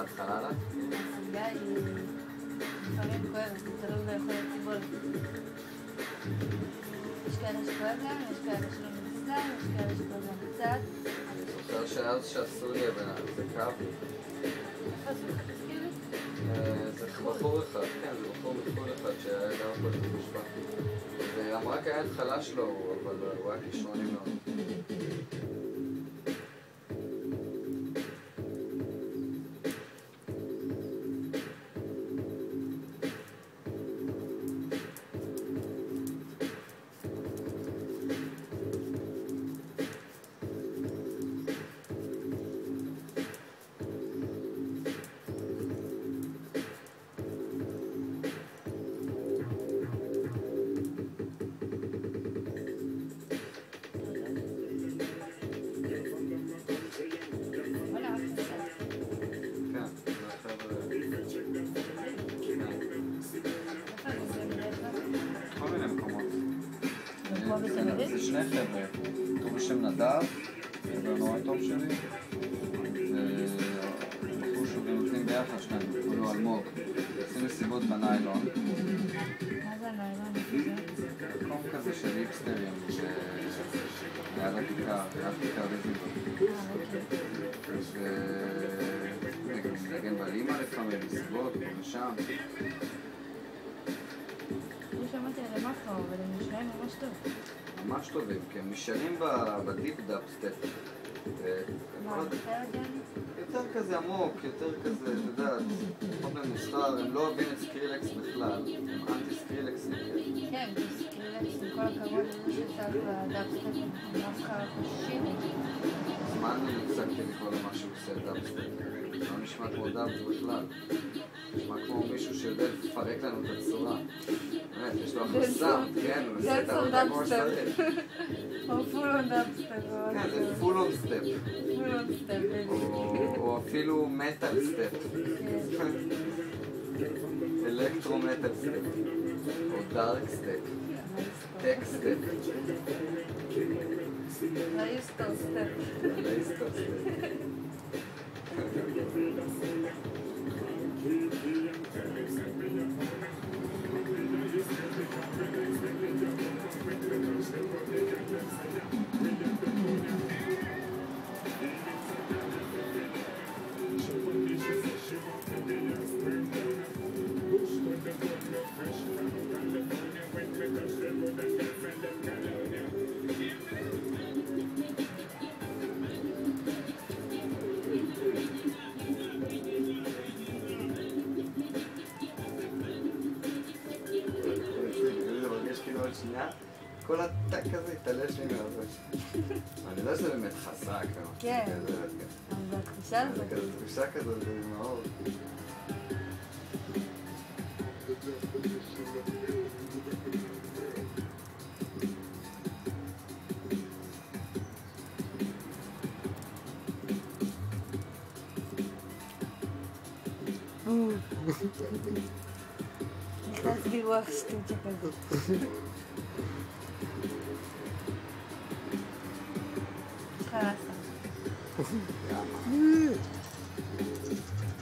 בהתחלה לך? הסוגיה היא לפעמים כואבת, תלוי ביכולת לסבול. יש כאלה שכואב להם, יש כאלה שלא נצלם, יש כאלה שכואב להם קצת. אני זוכר שאז שעשו לי הבנה, זה כאב לי. איפה זה? תזכיר לי? זה בחור אחד, כן, זה בחור מחול אחד שהיה גר פה את המשפט. ואמרה כי היה התחלה שלו, אבל הוא היה כישרוני מאוד. זה שני חבר'ה, טוב בשם נדב, זה נורא טוב שלי, ובחור שהם נותנים ביחד שניים, קוראים לו אלמוג, עושים מסיבות בניילון. מה זה הניילון? מקום כזה של היפסטרים, שליד הכיכר, ליד כיכר בזיבות. וגם מנגן באמא לפעמים, מסיבות, ושם. לא שמעתי על המאפו, אבל הם נשמעים ממש טוב. ממש טובים, כי הם נשארים בדיפ דאפסטפ. מה, אחרת גני? יותר כזה עמוק, יותר כזה, אתה יודע, פחות ממוסחר, הם לא אוהבים את סקרילקס בכלל, הם אנטי סקרילקסים. כן, סקרילקס, עם כל הכבוד לזה שצד בדאפסטפ, הם דווקא קשים. זמן הפסקתי לקרוא למה שהוא עושה דאפסטפ. לא נשמע כמו דאפס בכלל. נשמע כמו מישהו שיודע לפרק לנו את הצורה. באמת, יש לו החסם, כן, הוא עושה את העבודה כמו שצריך. או פול און דאפסטפ. כן, זה פול און סטפ. פול און סטפ. או אפילו מטל סטפ. אלקטרו מטל סטפ. או דארק סטפ. טק סטפ. לאיסטר סטפ. לאיסטר סטפ. כל הטק הזה התעלש לי מהראש. אני יודע שזה באמת חזק. כן, אבל התחושה הזאת. תחושה כזאת, זה מאור. נכנס בי רוח שטוצ'ה כזאת. חלאסה.